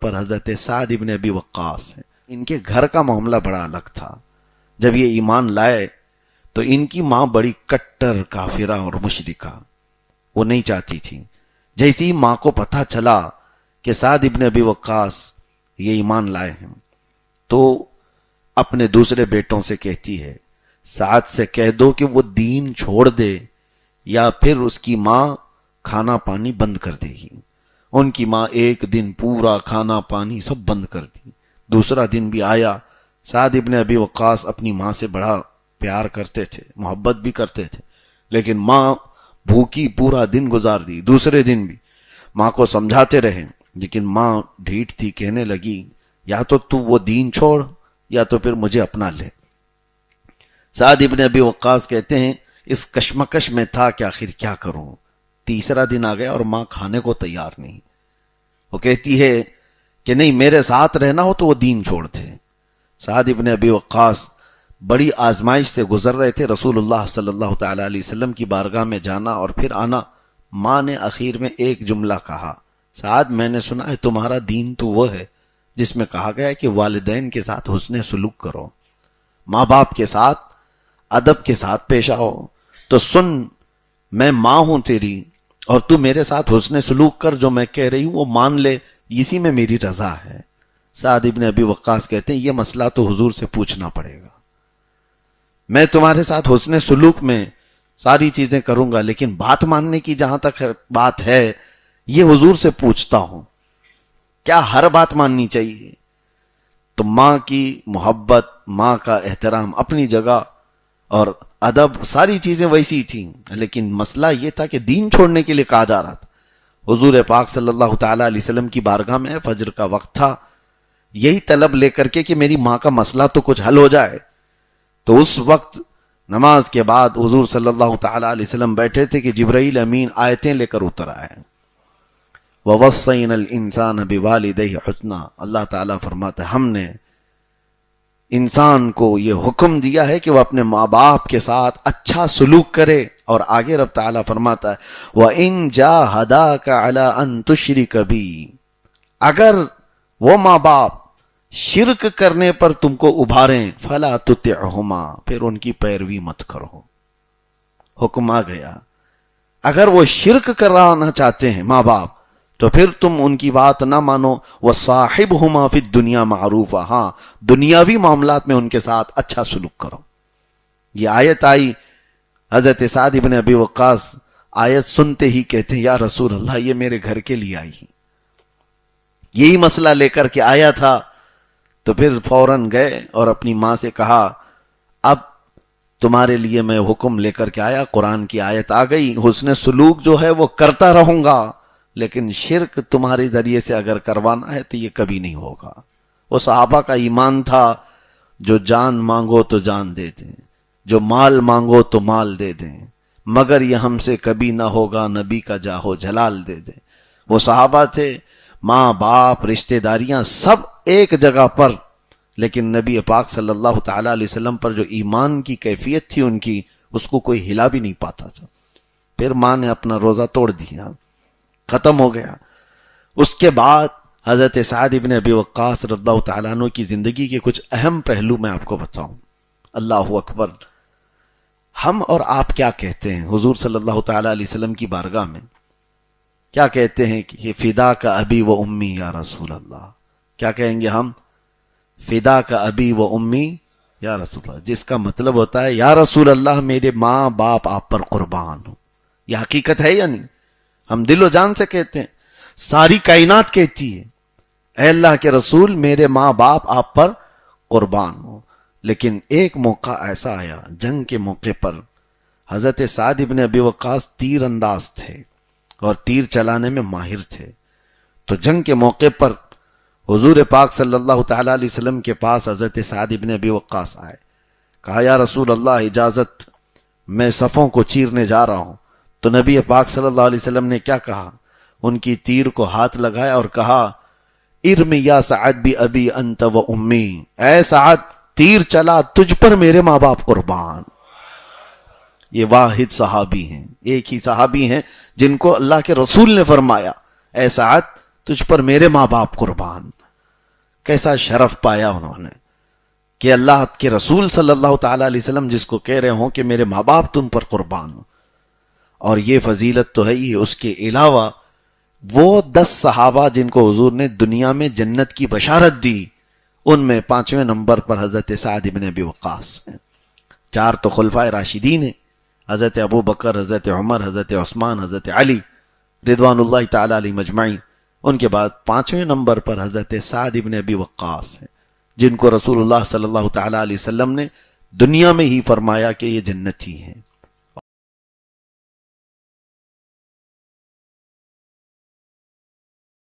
پر حضرت سعد ابن ابی وقاص ہے. ان کے گھر کا معاملہ بڑا الگ تھا. جب یہ ایمان لائے تو ان کی ماں بڑی کٹر کافرہ اور مشرکہ، وہ نہیں چاہتی تھی. جیسے ہی ماں کو پتہ چلا کہ سعد ابن ابی وقاص یہ ایمان لائے ہیں تو اپنے دوسرے بیٹوں سے کہتی ہے سعد سے کہہ دو کہ وہ دین چھوڑ دے یا پھر اس کی ماں کھانا پانی بند کر دے گی. ان کی ماں ایک دن پورا کھانا پانی سب بند کر دی. دوسرا دن بھی آیا. سعد ابن ابی وقاص اپنی ماں سے بڑا پیار کرتے تھے، محبت بھی کرتے تھے، لیکن ماں بھوکی پورا دن گزار دی. دوسرے دن بھی ماں کو سمجھاتے رہے لیکن ماں ڈھیٹ تھی، کہنے لگی یا تو وہ دین چھوڑ یا تو پھر مجھے اپنا لے. سعد ابن ابی وقاص کہتے ہیں اس کشمکش میں تھا کہ آخر کیا کروں. تیسرا دن آ گیا اور ماں کھانے کو تیار نہیں. وہ کہتی ہے کہ نہیں، میرے ساتھ رہنا ہو تو وہ دین چھوڑ دے. سعد ابن ابی وقاص بڑی آزمائش سے گزر رہے تھے. رسول اللہ صلی اللہ تعالی علیہ وسلم کی بارگاہ میں جانا اور پھر آنا. ماں نے اخیر میں ایک جملہ کہا، سعد میں نے سنا ہے تمہارا دین تو وہ ہے جس میں کہا گیا ہے کہ والدین کے ساتھ حسن سلوک کرو، ماں باپ کے ساتھ ادب کے ساتھ پیش آؤ. تو سن، میں ماں ہوں تیری اور تو میرے ساتھ حسن سلوک کر، جو میں کہہ رہی ہوں وہ مان لے، اسی میں میری رضا ہے. سعد ابن ابی وقاص کہتے ہیں یہ مسئلہ تو حضور سے پوچھنا پڑے گا. میں تمہارے ساتھ حسن سلوک میں ساری چیزیں کروں گا، لیکن بات ماننے کی جہاں تک بات ہے یہ حضور سے پوچھتا ہوں، کیا ہر بات ماننی چاہیے؟ تو ماں کی محبت، ماں کا احترام اپنی جگہ اور ادب، ساری چیزیں ویسی تھیں، لیکن مسئلہ یہ تھا کہ دین چھوڑنے کے لیے کہا جا رہا تھا. حضور پاک صلی اللہ تعالی علیہ وسلم کی بارگاہ میں فجر کا وقت تھا، یہی طلب لے کر کے کہ میری ماں کا مسئلہ تو کچھ حل ہو جائے. تو اس وقت نماز کے بعد حضور صلی اللہ تعالی علیہ وسلم بیٹھے تھے کہ جبرائیل امین آیتیں لے کر اتر آئے. وَوَصَّيْنَا الْإِنسَانَ بِوَالِدَيْهِ حُسْنًا. اللہ تعالیٰ فرماتا ہے ہم نے انسان کو یہ حکم دیا ہے کہ وہ اپنے ماں باپ کے ساتھ اچھا سلوک کرے. اور آگے رب تعالیٰ فرماتا ہے وَإِن جَاهَدَاكَ عَلَىٰ أَن تُشْرِكَ بِي. اگر وہ ماں باپ شرک کرنے پر تم کو ابھاریں فَلَا تُطِعْهُمَا، پھر ان کی پیروی مت کرو. حکم آ گیا. اگر وہ شرک کرانا چاہتے ہیں ماں باپ تو پھر تم ان کی بات نہ مانو. وَصَاحِبْهُمَا فِي الدُّنْيَا مَعْرُوفًا. ہاں، دنیاوی معاملات میں ان کے ساتھ اچھا سلوک کرو. یہ آیت آئی. حضرت سعد ابن ابی وقاص آیت سنتے ہی کہتے ہیں یا رسول اللہ یہ میرے گھر کے لیے آئی، یہی مسئلہ لے کر کے آیا تھا. تو پھر فوراً گئے اور اپنی ماں سے کہا اب تمہارے لیے میں حکم لے کر کے آیا، قرآن کی آیت آ گئی، حسن سلوک جو ہے وہ کرتا رہوں گا، لیکن شرک تمہارے ذریعے سے اگر کروانا ہے تو یہ کبھی نہیں ہوگا. وہ صحابہ کا ایمان تھا جو جان مانگو تو جان دے دیں، جو مال مانگو تو مال دے دیں، مگر یہ ہم سے کبھی نہ ہوگا نبی کا جاہو جلال دے دیں. وہ صحابہ تھے، ماں باپ رشتہ داریاں سب ایک جگہ پر، لیکن نبی پاک صلی اللہ تعالی علیہ وسلم پر جو ایمان کی کیفیت تھی ان کی، اس کو کوئی ہلا بھی نہیں پاتا تھا. پھر ماں نے اپنا روزہ توڑ دیا، ختم ہو گیا. اس کے بعد حضرت سعد ابن ابی وقاص رضی اللہ تعالیٰ عنہ کی زندگی کے کچھ اہم پہلو میں آپ کو بتاؤں. اللہ اکبر. ہم اور آپ کیا کہتے ہیں حضور صلی اللہ تعالیٰ علیہ وسلم کی بارگاہ میں؟ کیا کہتے ہیں کہ یہ فدا کا ابی و امی یا رسول اللہ. کیا کہیں گے ہم؟ فدا کا ابی و امی یا رسول اللہ، جس کا مطلب ہوتا ہے یا رسول اللہ میرے ماں باپ آپ پر قربان ہو. یہ حقیقت ہے یا نہیں؟ ہم دل و جان سے کہتے ہیں، ساری کائنات کہتی ہے اے اللہ کے رسول میرے ماں باپ آپ پر قربان ہو. لیکن ایک موقع ایسا آیا جنگ کے موقع پر، حضرت سعد ابن ابی وقاص تیر انداز تھے اور تیر چلانے میں ماہر تھے. تو جنگ کے موقع پر حضور پاک صلی اللہ تعالی علیہ وسلم کے پاس حضرت سعد ابن ابی وقاص آئے. کہا یا رسول اللہ اجازت، میں صفوں کو چیرنے جا رہا ہوں. تو نبی پاک صلی اللہ علیہ وسلم نے کیا کہا؟ ان کی تیر کو ہاتھ لگایا اور کہا ارمی یا سعد بی ابی انت و امی. اے سعد تیر چلا، تجھ پر میرے ماں باپ قربان. یہ واحد صحابی ہیں، ایک ہی صحابی ہیں جن کو اللہ کے رسول نے فرمایا اے سعد تجھ پر میرے ماں باپ قربان. کیسا شرف پایا انہوں نے کہ اللہ کے رسول صلی اللہ تعالی علیہ وسلم جس کو کہہ رہے ہوں کہ میرے ماں باپ تم پر قربان ہو. اور یہ فضیلت تو ہے ہی. اس کے علاوہ وہ 10 صحابہ جن کو حضور نے دنیا میں جنت کی بشارت دی، ان میں 5ویں نمبر پر حضرت سعد بن ابی وقاص ہیں. 4 تو خلفائے راشدین ہیں، حضرت ابو بکر، حضرت عمر، حضرت عثمان، حضرت علی رضوان اللہ تعالی علیہ مجمعین. ان کے بعد 5ویں نمبر پر حضرت سعد بن ابی وقاص ہیں، جن کو رسول اللہ صلی اللہ تعالی علیہ وسلم نے دنیا میں ہی فرمایا کہ یہ جنتی ہیں.